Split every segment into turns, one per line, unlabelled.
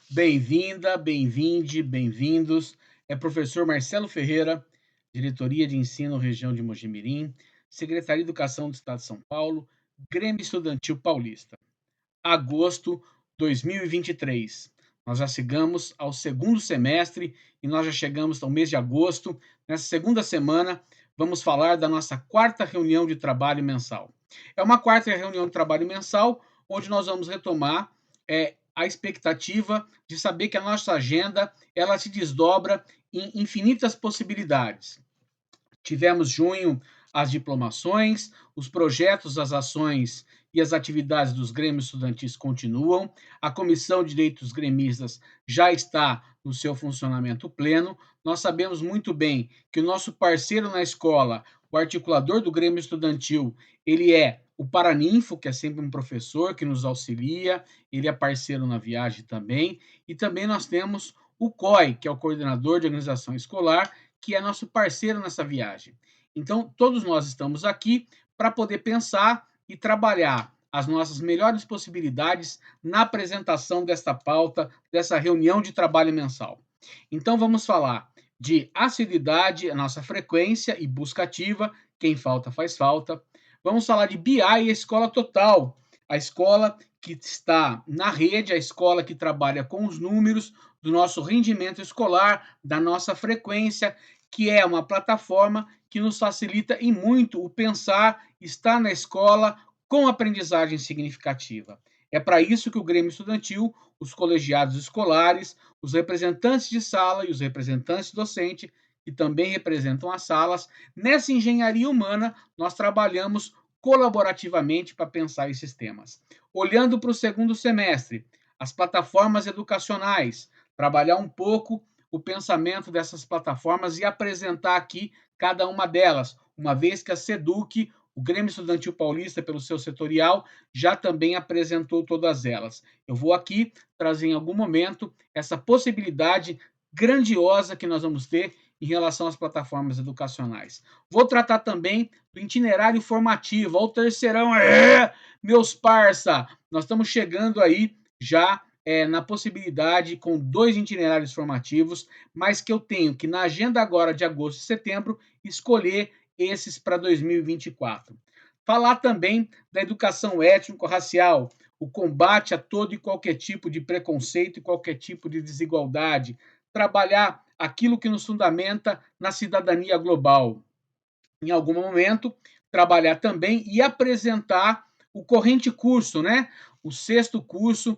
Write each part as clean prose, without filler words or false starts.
Bem-vinda, bem-vinde, bem-vindos. É professor Marcelo Ferreira, Diretoria de Ensino Região de Mojimirim, Secretaria de Educação do Estado de São Paulo, Grêmio Estudantil Paulista. Agosto 2023. Nós já chegamos ao segundo semestre e nós já chegamos ao mês de agosto. Nessa segunda semana, vamos falar da nossa quarta reunião de trabalho mensal. É uma quarta reunião de trabalho mensal onde nós vamos retomar a expectativa de saber que a nossa agenda ela se desdobra em infinitas possibilidades. Tivemos junho as diplomações, os projetos, as ações e as atividades dos grêmios estudantis continuam. A Comissão de Direitos Gremistas já está no seu funcionamento pleno. Nós sabemos muito bem que o nosso parceiro na escola, o articulador do Grêmio Estudantil, ele é o Paraninfo, que é sempre um professor que nos auxilia, ele é parceiro na viagem também, e também nós temos o COI, que é o Coordenador de Organização Escolar, que é nosso parceiro nessa viagem. Então, todos nós estamos aqui para poder pensar e trabalhar as nossas melhores possibilidades na apresentação desta pauta, dessa reunião de trabalho mensal. Então, vamos falar de assiduidade, a nossa frequência e busca ativa, quem falta faz falta. Vamos falar de BI e escola total, a escola que está na rede, a escola que trabalha com os números do nosso rendimento escolar, da nossa frequência, que é uma plataforma que nos facilita em muito o pensar, estar na escola com aprendizagem significativa. É para isso que o Grêmio Estudantil, os colegiados escolares, os representantes de sala e os representantes docentes, que também representam as salas, nessa engenharia humana, nós trabalhamos colaborativamente para pensar esses temas. Olhando para o segundo semestre, as plataformas educacionais, trabalhar um pouco o pensamento dessas plataformas e apresentar aqui cada uma delas, uma vez que a SEDUC, o Grêmio Estudantil Paulista, pelo seu setorial, já também apresentou todas elas. Eu vou aqui trazer em algum momento essa possibilidade grandiosa que nós vamos ter em relação às plataformas educacionais. Vou tratar também do itinerário formativo, ao terceirão, meus parça, nós estamos chegando aí já na possibilidade com 2 itinerários formativos, mas que eu tenho que, na agenda agora de agosto e setembro, escolher esses para 2024. Falar também da educação étnico-racial, o combate a todo e qualquer tipo de preconceito e qualquer tipo de desigualdade, trabalhar aquilo que nos fundamenta na cidadania global. Em algum momento, trabalhar também e apresentar o corrente curso, né? O sexto curso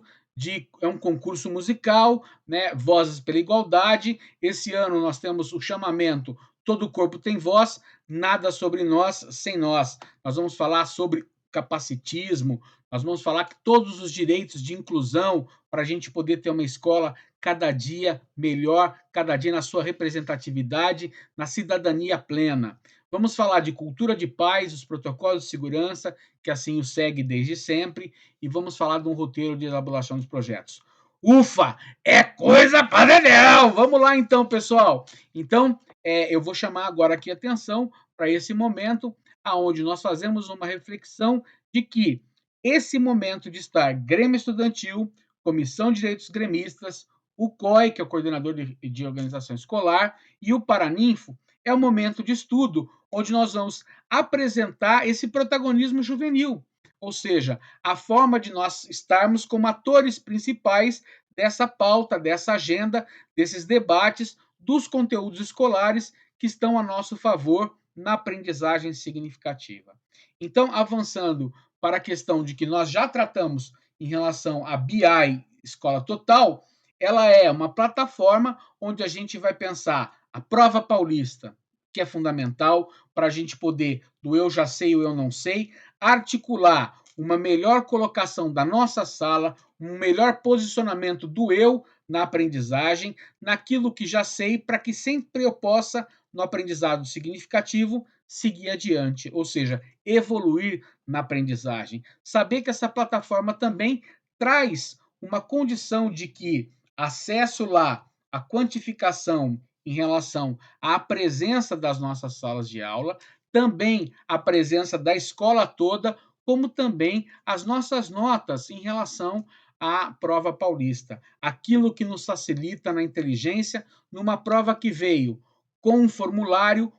é um concurso musical, né? Vozes pela Igualdade. Esse ano nós temos o chamamento Todo Corpo Tem Voz, Nada Sobre Nós Sem Nós. Nós vamos falar sobre capacitismo, nós vamos falar que todos os direitos de inclusão para a gente poder ter uma escola cada dia melhor, cada dia na sua representatividade, na cidadania plena. Vamos falar de cultura de paz, os protocolos de segurança, que assim o segue desde sempre, e vamos falar de um roteiro de elaboração dos projetos. Ufa! É coisa para dedéu! Vamos lá então, pessoal. Então, eu vou chamar agora aqui a atenção para esse momento, aonde nós fazemos uma reflexão de que esse momento de estar Grêmio Estudantil, Comissão de Direitos Gremistas, o COI, que é o Coordenador de Organização Escolar, e o Paraninfo, é um momento de estudo onde nós vamos apresentar esse protagonismo juvenil, ou seja, a forma de nós estarmos como atores principais dessa pauta, dessa agenda, desses debates, dos conteúdos escolares que estão a nosso favor na aprendizagem significativa. Então, avançando para a questão de que nós já tratamos em relação à BI Escola Total, ela é uma plataforma onde a gente vai pensar a prova paulista, que é fundamental para a gente poder, do eu já sei ou eu não sei, articular uma melhor colocação da nossa sala, um melhor posicionamento do eu na aprendizagem, naquilo que já sei, para que sempre eu possa, no aprendizado significativo, seguir adiante, ou seja, evoluir na aprendizagem. Saber que essa plataforma também traz uma condição de que acesso lá à quantificação em relação à presença das nossas salas de aula, também a presença da escola toda, como também as nossas notas em relação a prova paulista, aquilo que nos facilita na inteligência, numa prova que veio com um formulário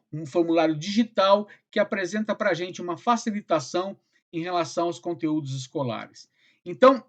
digital que apresenta para a gente uma facilitação em relação aos conteúdos escolares. Então,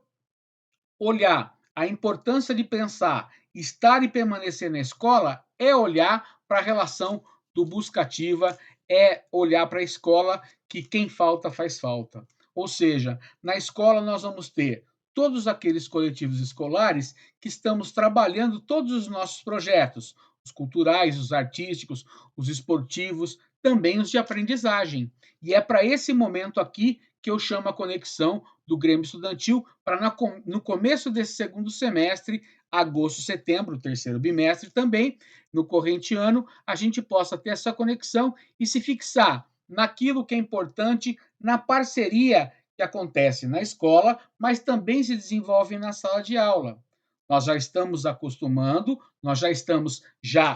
olhar a importância de pensar, estar e permanecer na escola é olhar para a relação do buscativa, é olhar para a escola que quem falta faz falta. Ou seja, na escola nós vamos ter todos aqueles coletivos escolares que estamos trabalhando todos os nossos projetos, os culturais, os artísticos, os esportivos, também os de aprendizagem. E é para esse momento aqui que eu chamo a conexão do Grêmio Estudantil para no começo desse segundo semestre, agosto, setembro, terceiro bimestre também, no corrente ano, a gente possa ter essa conexão e se fixar naquilo que é importante, na parceria que acontece na escola, mas também se desenvolve na sala de aula. Nós já estamos acostumando, nós já estamos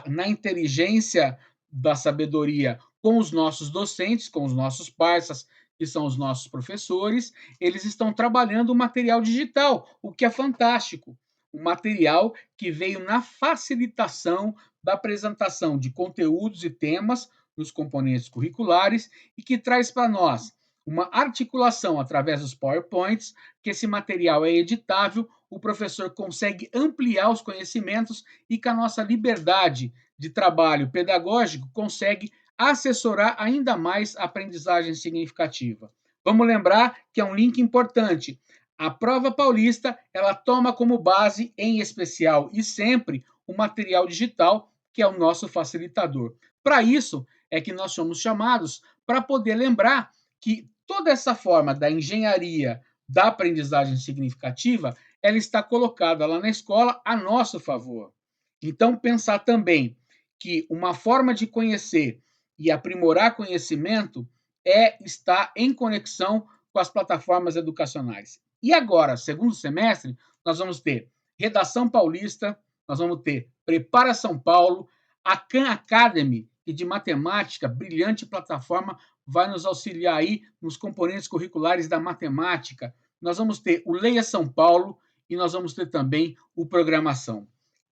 na inteligência da sabedoria com os nossos docentes, com os nossos parceiros, que são os nossos professores, eles estão trabalhando o material digital, o que é fantástico. Um material que veio na facilitação da apresentação de conteúdos e temas nos componentes curriculares e que traz para nós uma articulação através dos PowerPoints, que esse material é editável, o professor consegue ampliar os conhecimentos e com a nossa liberdade de trabalho pedagógico consegue assessorar ainda mais a aprendizagem significativa. Vamos lembrar que é um link importante. A prova paulista, ela toma como base, em especial e sempre, o material digital, que é o nosso facilitador. Para isso é que nós somos chamados para poder lembrar que toda essa forma da engenharia da aprendizagem significativa, ela está colocada lá na escola a nosso favor. Então, pensar também que uma forma de conhecer e aprimorar conhecimento é estar em conexão com as plataformas educacionais. E agora, segundo semestre, nós vamos ter Redação Paulista, nós vamos ter Prepara São Paulo, a Khan Academy, que de matemática, brilhante plataforma, vai nos auxiliar aí nos componentes curriculares da matemática. Nós vamos ter o Leia São Paulo e nós vamos ter também o Programação.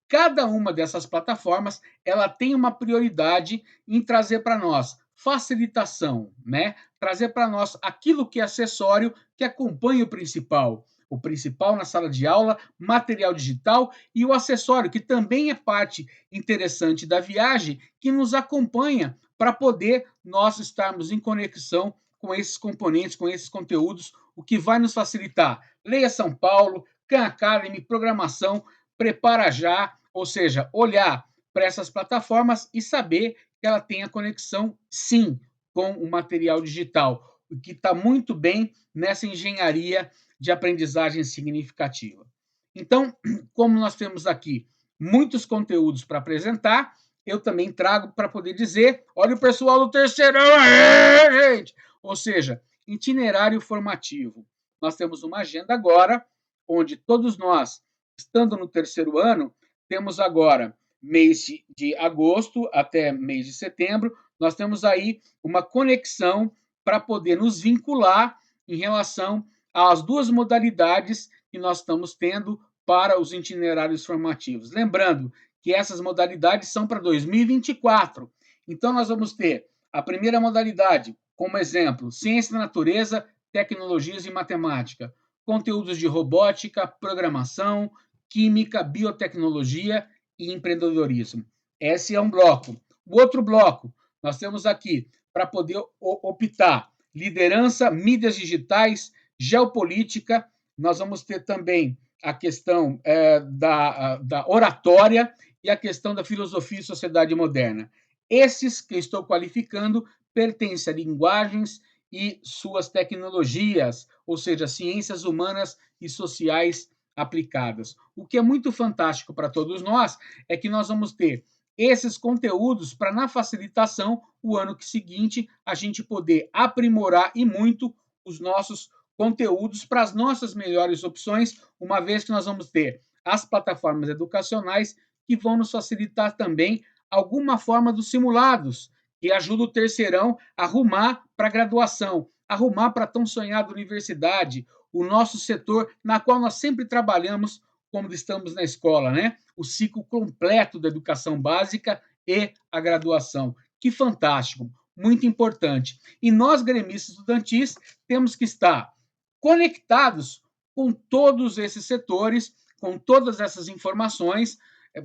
Cada uma dessas plataformas, ela tem uma prioridade em trazer para nós facilitação, né? Trazer para nós aquilo que é acessório que acompanha o principal. O principal na sala de aula, material digital e o acessório, que também é parte interessante da viagem, que nos acompanha para poder nós estarmos em conexão com esses componentes, com esses conteúdos, o que vai nos facilitar. Leia São Paulo, Khan Academy, Programação, Prepara Já, ou seja, olhar para essas plataformas e saber que ela tem a conexão, sim, com o material digital, o que está muito bem nessa engenharia de aprendizagem significativa. Então, como nós temos aqui muitos conteúdos para apresentar, eu também trago para poder dizer, olha o pessoal do terceirão aí, gente! Ou seja, itinerário formativo. Nós temos uma agenda agora, onde todos nós, estando no terceiro ano, temos agora mês de agosto até mês de setembro, nós temos aí uma conexão para poder nos vincular em relação às duas modalidades que nós estamos tendo para os itinerários formativos. Lembrando que essas modalidades são para 2024. Então, nós vamos ter a primeira modalidade, como exemplo, ciência da natureza, tecnologias e matemática, conteúdos de robótica, programação, química, biotecnologia e empreendedorismo. Esse é um bloco. O outro bloco, nós temos aqui, para poder optar, liderança, mídias digitais, geopolítica, nós vamos ter também a questão da oratória e a questão da filosofia e sociedade moderna. Esses que eu estou qualificando pertencem a linguagens e suas tecnologias, ou seja, ciências humanas e sociais aplicadas. O que é muito fantástico para todos nós é que nós vamos ter esses conteúdos para, na facilitação, o ano seguinte, a gente poder aprimorar e muito os nossos conteúdos para as nossas melhores opções, uma vez que nós vamos ter as plataformas educacionais que vão nos facilitar também alguma forma dos simulados, que ajuda o terceirão a arrumar para a graduação, arrumar para a tão sonhada universidade, o nosso setor, na qual nós sempre trabalhamos quando estamos na escola, né? O ciclo completo da educação básica e a graduação. Que fantástico, muito importante. E nós, gremistas estudantis, temos que estar conectados com todos esses setores, com todas essas informações,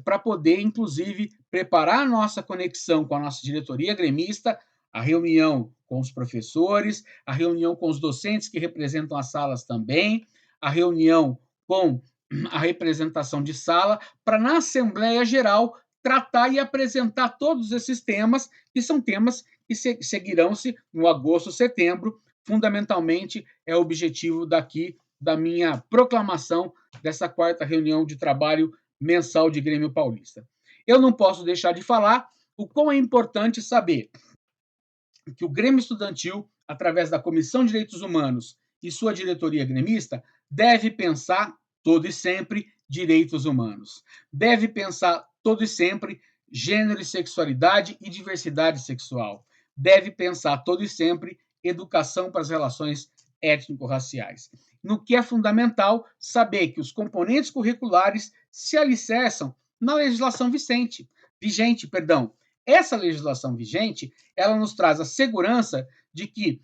para poder, inclusive, preparar a nossa conexão com a nossa diretoria gremista, a reunião com os professores, a reunião com os docentes que representam as salas também, a reunião com a representação de sala, para, na Assembleia Geral, tratar e apresentar todos esses temas, que são temas que seguirão-se no agosto, setembro. Fundamentalmente, é o objetivo daqui da minha proclamação dessa quarta reunião de trabalho mensal de Grêmio Paulista. Eu não posso deixar de falar o quão é importante saber que o Grêmio Estudantil, através da Comissão de Direitos Humanos e sua diretoria gremista, deve pensar todo e sempre direitos humanos. Deve pensar todo e sempre gênero e sexualidade e diversidade sexual. Deve pensar todo e sempre educação para as relações étnico-raciais. No que é fundamental saber que os componentes curriculares se alicerçam na legislação vigente. Essa legislação vigente, ela nos traz a segurança de que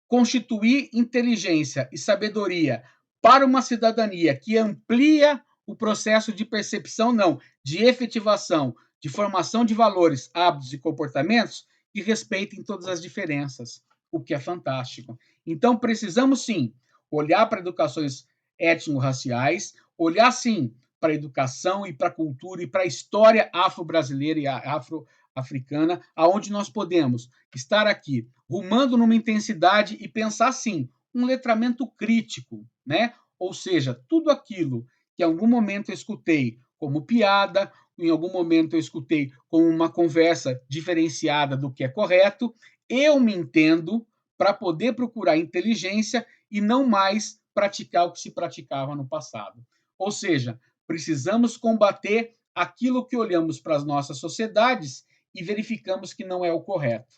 constituir inteligência e sabedoria para uma cidadania que amplia o processo de percepção, não, de efetivação, de formação de valores, hábitos e comportamentos que respeitem todas as diferenças, o que é fantástico. Então, precisamos, sim, olhar para educações étnico-raciais, olhar, sim, para a educação e para a cultura e para a história afro-brasileira e afro-africana, aonde nós podemos estar aqui rumando numa intensidade e pensar, sim, um letramento crítico, né? Ou seja, tudo aquilo que em algum momento eu escutei como piada, em algum momento eu escutei como uma conversa diferenciada do que é correto, eu me entendo para poder procurar inteligência e não mais praticar o que se praticava no passado. Ou seja, precisamos combater aquilo que olhamos para as nossas sociedades e verificamos que não é o correto.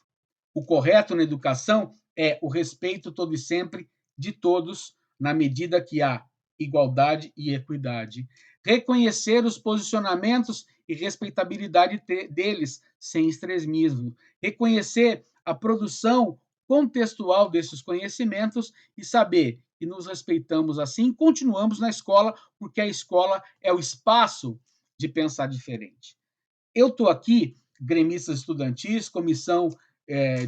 O correto na educação é o respeito todo e sempre de todos, na medida que há igualdade e equidade. Reconhecer os posicionamentos e respeitabilidade deles, sem extremismo. Reconhecer a produção contextual desses conhecimentos e saber que nos respeitamos assim, continuamos na escola, porque a escola é o espaço de pensar diferente. Eu estou aqui, gremistas estudantis, Comissão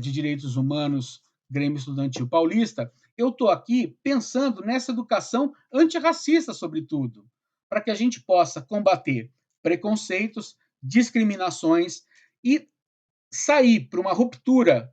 de Direitos Humanos, Grêmio Estudantil Paulista, eu estou aqui pensando nessa educação antirracista, sobretudo, para que a gente possa combater preconceitos, discriminações e sair para uma ruptura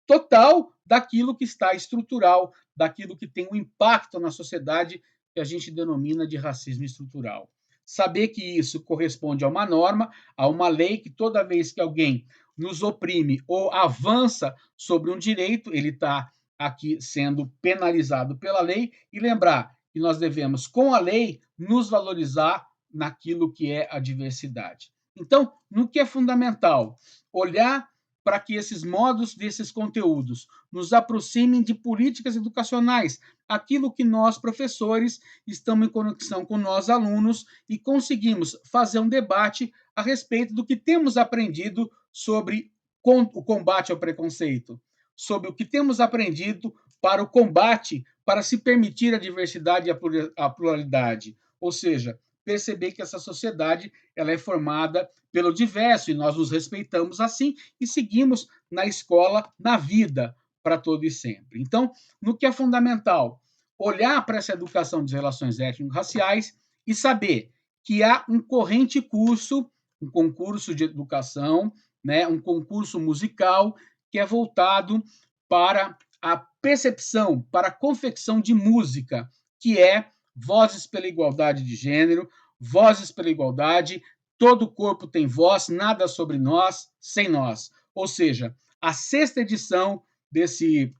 total daquilo que está estrutural, daquilo que tem um impacto na sociedade que a gente denomina de racismo estrutural. Saber que isso corresponde a uma norma, a uma lei, que toda vez que alguém nos oprime ou avança sobre um direito, ele está aqui sendo penalizado pela lei, e lembrar que nós devemos, com a lei, nos valorizar naquilo que é a diversidade. Então, no que é fundamental, olhar para que esses modos desses conteúdos nos aproximem de políticas educacionais, aquilo que nós, professores, estamos em conexão com nós, alunos, e conseguimos fazer um debate a respeito do que temos aprendido sobre o combate ao preconceito, sobre o que temos aprendido para o combate, para se permitir a diversidade e a pluralidade. Ou seja, perceber que essa sociedade ela é formada pelo diverso e nós nos respeitamos assim e seguimos na escola, na vida, para todo e sempre. Então, no que é fundamental, olhar para essa educação de relações étnico-raciais e saber que há um corrente curso, um concurso de educação, né, um concurso musical que é voltado para a percepção, para a confecção de música, que é Vozes pela Igualdade de Gênero, Vozes pela Igualdade, todo corpo tem voz, nada sobre nós, sem nós. Ou seja, a sexta edição desse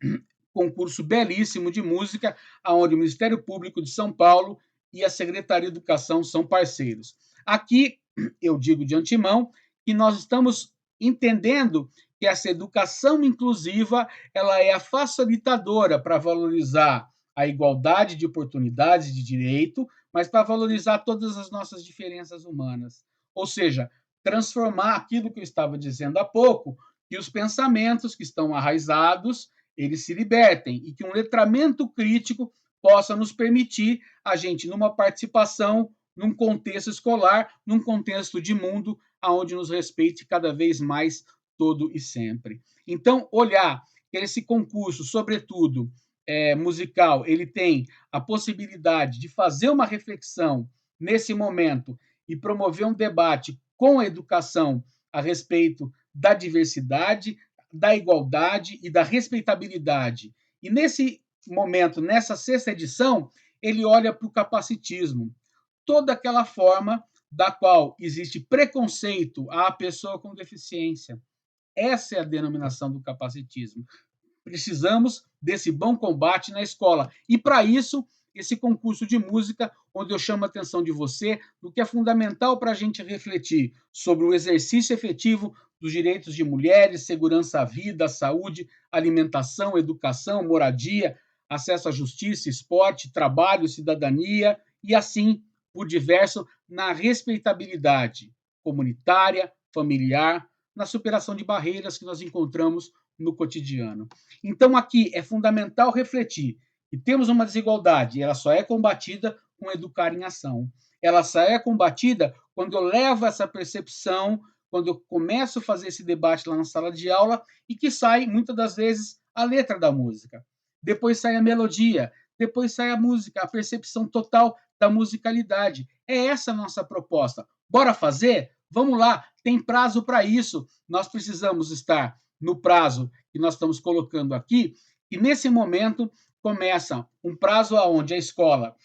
concurso belíssimo de música, onde o Ministério Público de São Paulo e a Secretaria de Educação são parceiros. Aqui, eu digo de antemão, que nós estamos entendendo que essa educação inclusiva ela é a facilitadora para valorizar a igualdade de oportunidades, de direito, mas para valorizar todas as nossas diferenças humanas. Ou seja, transformar aquilo que eu estava dizendo há pouco, que os pensamentos que estão arraizados, eles se libertem e que um letramento crítico possa nos permitir a gente, numa participação, num contexto escolar, num contexto de mundo, aonde nos respeite cada vez mais todo e sempre. Então, olhar que esse concurso, sobretudo musical, ele tem a possibilidade de fazer uma reflexão nesse momento e promover um debate com a educação a respeito da diversidade, da igualdade e da respeitabilidade. E nesse momento, nessa sexta edição, ele olha para o capacitismo, toda aquela forma da qual existe preconceito à pessoa com deficiência. Essa é a denominação do capacitismo. Precisamos desse bom combate na escola. E, para isso, esse concurso de música, onde eu chamo a atenção de você no que é fundamental para a gente refletir sobre o exercício efetivo dos direitos de mulheres, segurança à vida, à saúde, alimentação, educação, moradia, acesso à justiça, esporte, trabalho, cidadania e, assim, por diverso, na respeitabilidade comunitária, familiar, na superação de barreiras que nós encontramos no cotidiano. Então, aqui é fundamental refletir que temos uma desigualdade e ela só é combatida com educar em ação. Ela só é combatida quando eu levo essa percepção, quando eu começo a fazer esse debate lá na sala de aula e que sai, muitas das vezes, a letra da música. Depois sai a melodia, depois sai a música, a percepção total da musicalidade. É essa a nossa proposta. Bora fazer? Vamos lá, tem prazo para isso. Nós precisamos estar no prazo que nós estamos colocando aqui, e nesse momento começa um prazo onde a escola,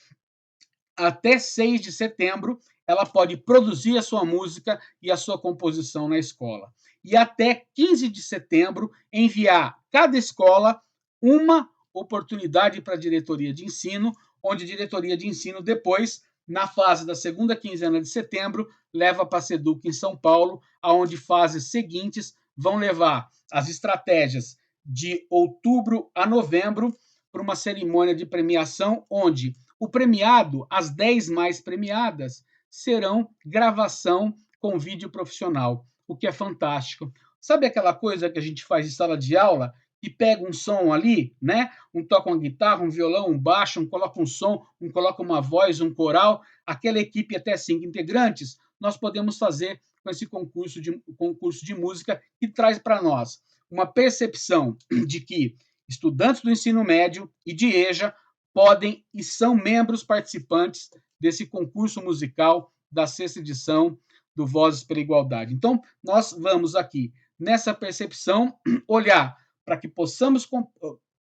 até 6 de setembro, ela pode produzir a sua música e a sua composição na escola. E até 15 de setembro, enviar cada escola uma oportunidade para a diretoria de ensino, onde a diretoria de ensino depois, na fase da segunda quinzena de setembro, leva para a SEDUC em São Paulo, aonde fases seguintes vão levar as estratégias de outubro a novembro para uma cerimônia de premiação, onde o premiado, as 10 mais premiadas, serão gravação com vídeo profissional, o que é fantástico. Sabe aquela coisa que a gente faz em sala de aula, e pega um som ali, né? Um toca uma guitarra, um violão, um baixo, um coloca um som, um coloca uma voz, um coral, aquela equipe até 5 integrantes, nós podemos fazer com esse concurso de música que traz para nós uma percepção de que estudantes do ensino médio e de EJA podem e são membros participantes desse concurso musical da sexta edição do Vozes pela Igualdade. Então, nós vamos aqui, nessa percepção, olhar para que possamos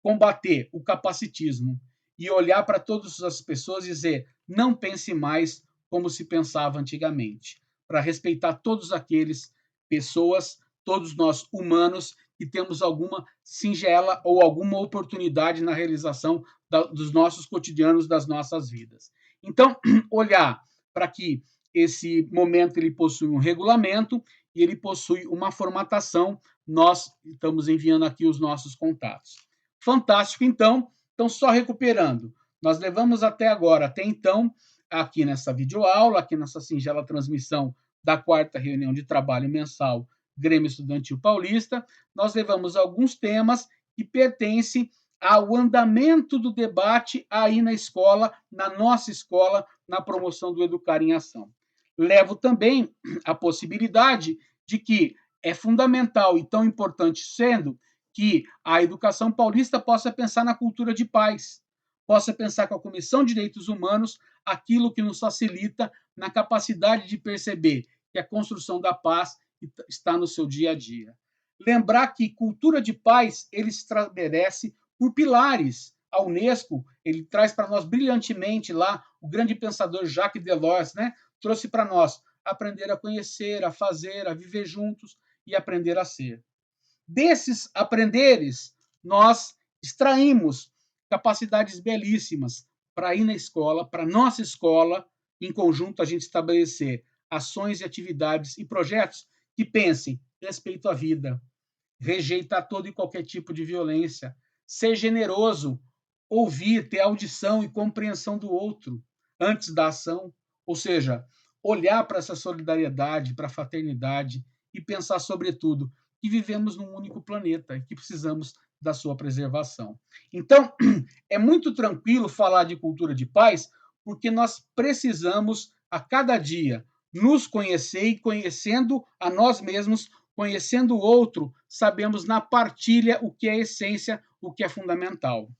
combater o capacitismo e olhar para todas as pessoas e dizer: não pense mais como se pensava antigamente, para respeitar todos aqueles pessoas, todos nós humanos, que temos alguma singela ou alguma oportunidade na realização dos nossos cotidianos, das nossas vidas. Então, olhar para que esse momento ele possui um regulamento e ele possui uma formatação. Nós estamos enviando aqui os nossos contatos. Fantástico, então. Então, só recuperando, nós levamos até agora, até então, aqui nessa videoaula, aqui nessa singela transmissão da quarta reunião de trabalho mensal Grêmio Estudantil Paulista, nós levamos alguns temas que pertencem ao andamento do debate aí na escola, na nossa escola, na promoção do Educar em Ação. Levo também a possibilidade de que é fundamental e tão importante sendo que a educação paulista possa pensar na cultura de paz, possa pensar com a Comissão de Direitos Humanos aquilo que nos facilita na capacidade de perceber que a construção da paz está no seu dia a dia. Lembrar que cultura de paz ele se estabelece por pilares. A Unesco ele traz para nós brilhantemente lá o grande pensador Jacques Delors, né? Trouxe para nós aprender a conhecer, a fazer, a viver juntos e aprender a ser. Desses aprenderes, nós extraímos capacidades belíssimas para ir na escola, para nossa escola, em conjunto a gente estabelecer ações e atividades e projetos que pensem respeito à vida, rejeitar todo e qualquer tipo de violência, ser generoso ouvir, ter audição e compreensão do outro antes da ação, ou seja, olhar para essa solidariedade, para a fraternidade e pensar, sobretudo, que vivemos num único planeta e que precisamos da sua preservação. Então, é muito tranquilo falar de cultura de paz, porque nós precisamos, a cada dia, nos conhecer e conhecendo a nós mesmos, conhecendo o outro, sabemos na partilha o que é essência, o que é fundamental.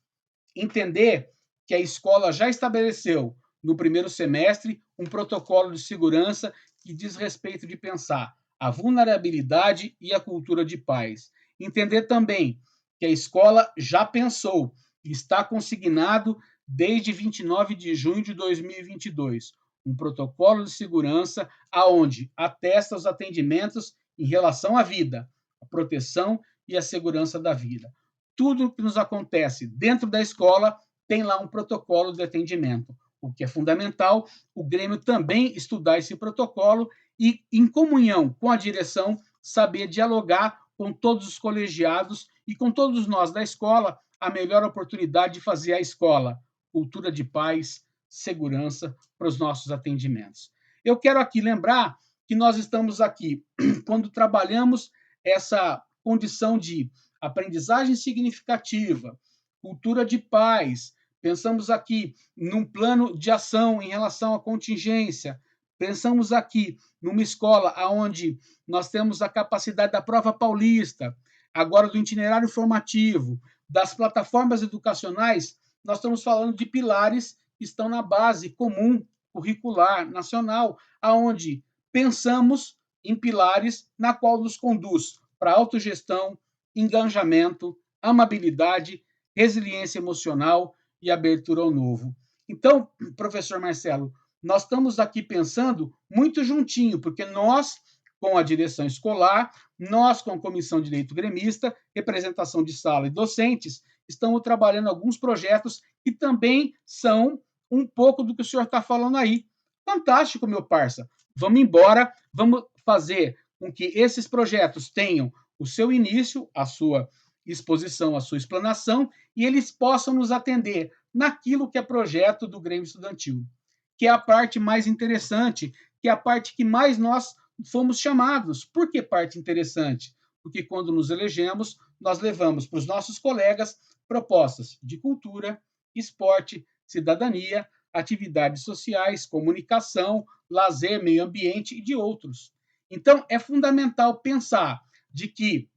Entender que a escola já estabeleceu no primeiro semestre um protocolo de segurança que diz respeito de pensar a vulnerabilidade e a cultura de paz. Entender também que a escola já pensou e está consignado desde 29 de junho de 2022 um protocolo de segurança aonde atesta os atendimentos em relação à vida, a proteção e a segurança da vida. Tudo que nos acontece dentro da escola tem lá um protocolo de atendimento. O que é fundamental, o Grêmio também estudar esse protocolo e, em comunhão com a direção, saber dialogar com todos os colegiados e com todos nós da escola, a melhor oportunidade de fazer a escola cultura de paz, segurança para os nossos atendimentos. Eu quero aqui lembrar que nós estamos aqui quando trabalhamos essa condição de aprendizagem significativa, cultura de paz. Pensamos aqui num plano de ação em relação à contingência. Pensamos aqui numa escola onde nós temos a capacidade da prova paulista, agora do itinerário formativo, das plataformas educacionais. Nós estamos falando de pilares que estão na base comum curricular nacional, aonde pensamos em pilares na qual nos conduz para a autogestão, engajamento, amabilidade, resiliência emocional e abertura ao novo. Então, professor Marcelo, nós estamos aqui pensando muito juntinho, porque nós, com a direção escolar, nós, com a comissão de direito gremista, representação de sala e docentes, estamos trabalhando alguns projetos que também são um pouco do que o senhor está falando aí. Fantástico, meu parça. Vamos embora, vamos fazer com que esses projetos tenham o seu início, a sua exposição, a sua explanação, e eles possam nos atender naquilo que é projeto do Grêmio Estudantil, que é a parte mais interessante, que é a parte que mais nós fomos chamados. Por que parte interessante? Porque quando nos elegemos, nós levamos para os nossos colegas propostas de cultura, esporte, cidadania, atividades sociais, comunicação, lazer, meio ambiente e de outros. Então, é fundamental pensar de que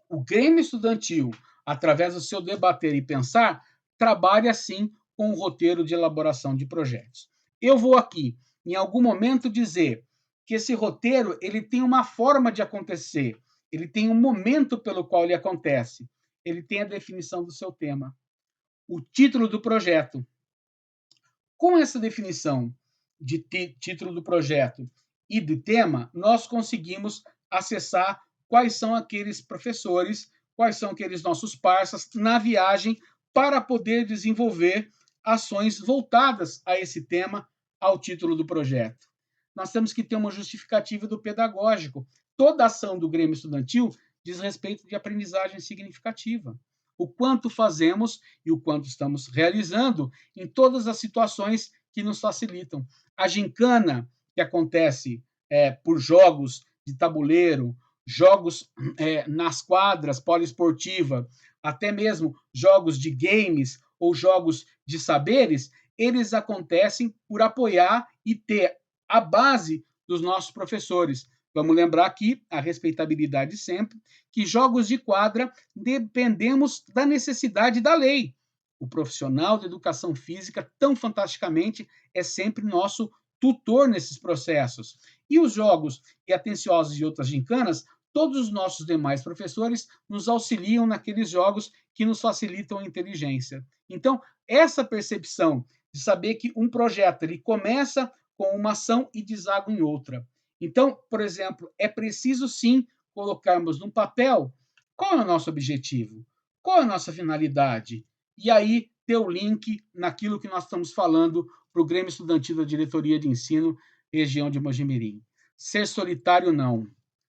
o Grêmio Estudantil, através do seu debater e pensar, trabalha assim com o roteiro de elaboração de projetos. Eu vou aqui, em algum momento, dizer que esse roteiro ele tem uma forma de acontecer, ele tem um momento pelo qual ele acontece, ele tem a definição do seu tema, o título do projeto. Com essa definição de título do projeto e do tema, nós conseguimos acessar quais são aqueles professores, quais são aqueles nossos parceiros na viagem para poder desenvolver ações voltadas a esse tema, ao título do projeto. Nós temos que ter uma justificativa do pedagógico. Toda ação do Grêmio Estudantil diz respeito de aprendizagem significativa. O quanto fazemos e o quanto estamos realizando em todas as situações que nos facilitam. A gincana, que acontece por jogos de tabuleiro, jogos nas quadras poliesportiva, até mesmo jogos de games ou jogos de saberes, eles acontecem por apoiar e ter a base dos nossos professores. Vamos lembrar aqui, a respeitabilidade sempre, que jogos de quadra dependemos da necessidade da lei. O profissional de educação física, tão fantasticamente, é sempre nosso tutor nesses processos. E os jogos e atenciosos e outras gincanas, todos os nossos demais professores nos auxiliam naqueles jogos que nos facilitam a inteligência. Então, essa percepção de saber que um projeto ele começa com uma ação e deságua em outra. Então, por exemplo, é preciso sim colocarmos no papel qual é o nosso objetivo, qual é a nossa finalidade, e aí ter o link naquilo que nós estamos falando para o Grêmio Estudantil da Diretoria de Ensino, região de Mojimirim. Ser solitário não,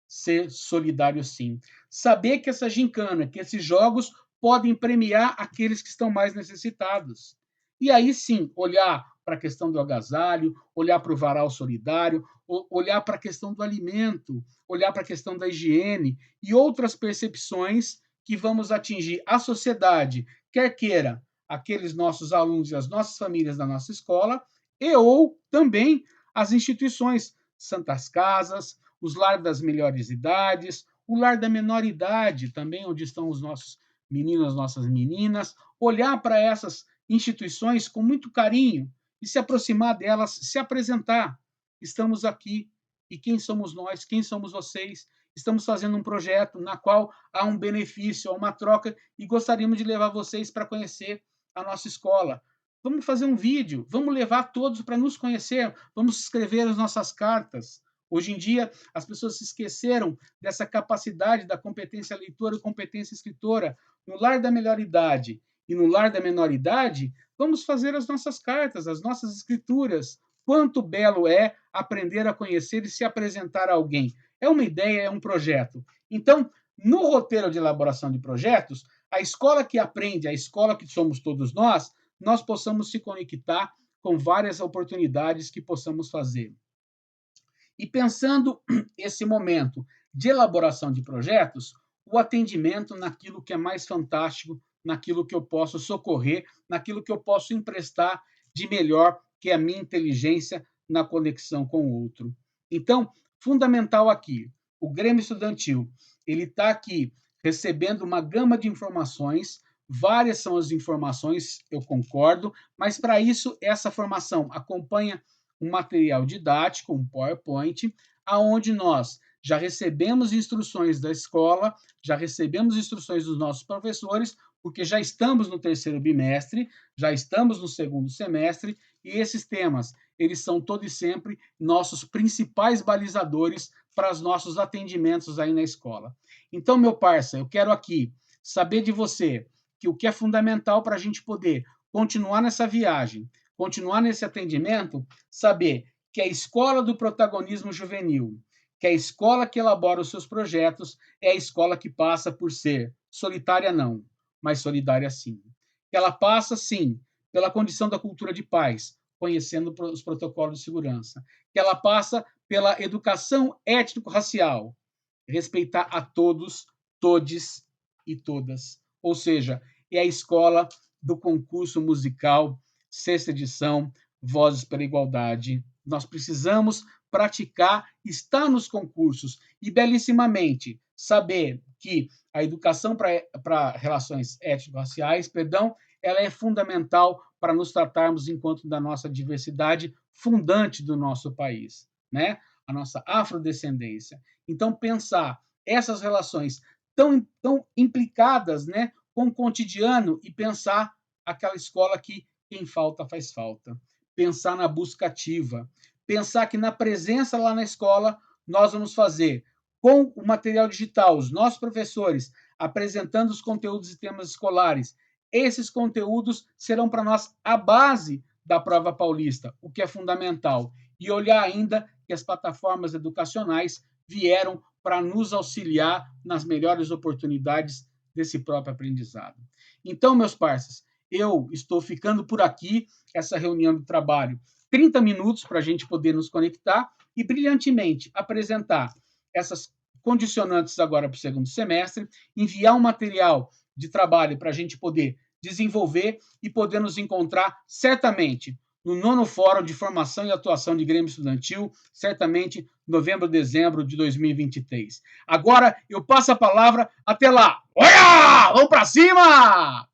ser solidário sim. Saber que essa gincana, que esses jogos podem premiar aqueles que estão mais necessitados. E aí sim, olhar para a questão do agasalho, olhar para o varal solidário, olhar para a questão do alimento, olhar para a questão da higiene e outras percepções que vamos atingir a sociedade, quer queira aqueles nossos alunos e as nossas famílias da nossa escola, e ou também as instituições, Santas Casas, os lar das melhores idades, o lar da menor idade, também onde estão os nossos meninos, as nossas meninas, olhar para essas instituições com muito carinho e se aproximar delas, se apresentar. Estamos aqui. E quem somos nós? Quem somos vocês? Estamos fazendo um projeto na qual há um benefício, há uma troca e gostaríamos de levar vocês para conhecer a nossa escola. Vamos fazer um vídeo, vamos levar todos para nos conhecer, vamos escrever as nossas cartas. Hoje em dia, as pessoas se esqueceram dessa capacidade da competência leitora e competência escritora. No lar da melhor idade e no lar da menor idade, vamos fazer as nossas cartas, as nossas escrituras. Quanto belo é aprender a conhecer e se apresentar a alguém. É uma ideia, é um projeto. Então, no roteiro de elaboração de projetos, a escola que aprende, a escola que somos todos nós possamos se conectar com várias oportunidades que possamos fazer. E pensando esse momento de elaboração de projetos, o atendimento naquilo que é mais fantástico, naquilo que eu posso socorrer, naquilo que eu posso emprestar de melhor, que é a minha inteligência na conexão com o outro. Então, fundamental aqui, o Grêmio Estudantil, ele está aqui recebendo uma gama de informações, várias são as informações, eu concordo, mas para isso essa formação acompanha um material didático, um PowerPoint, aonde nós já recebemos instruções da escola, já recebemos instruções dos nossos professores, porque já estamos no terceiro bimestre, já estamos no segundo semestre, e esses temas, eles são todo e sempre nossos principais balizadores para os nossos atendimentos aí na escola. Então, meu parça, eu quero aqui saber de você que o que é fundamental para a gente poder continuar nessa viagem, continuar nesse atendimento, saber que a escola do protagonismo juvenil, que a escola que elabora os seus projetos, é a escola que passa por ser solitária não, mas solidária sim. Que ela passa, sim, pela condição da cultura de paz, conhecendo os protocolos de segurança. Que ela passa pela educação étnico-racial, respeitar a todos, todes e todas. Ou seja, é a escola do concurso musical, sexta edição, Vozes pela Igualdade. Nós precisamos praticar, estar nos concursos e, belíssimamente, saber que a educação para relações étnico-raciais, ela é fundamental para nos tratarmos enquanto da nossa diversidade fundante do nosso país, né? A nossa afrodescendência. Então, pensar essas relações tão implicadas, né, com o cotidiano e pensar aquela escola que quem falta faz falta. Pensar na busca ativa. Pensar que na presença lá na escola nós vamos fazer com o material digital, os nossos professores apresentando os conteúdos e temas escolares. Esses conteúdos serão para nós a base da prova paulista, o que é fundamental. E olhar ainda que as plataformas educacionais vieram para nos auxiliar nas melhores oportunidades desse próprio aprendizado. Então, meus parceiros, eu estou ficando por aqui, essa reunião de trabalho, 30 minutos para a gente poder nos conectar e brilhantemente apresentar essas condicionantes agora para o segundo semestre, enviar um material de trabalho para a gente poder desenvolver e poder nos encontrar certamente no 9º Fórum de Formação e Atuação de Grêmio Estudantil, certamente novembro, dezembro de 2023. Agora eu passo a palavra, até lá. Olha! Vamos para cima!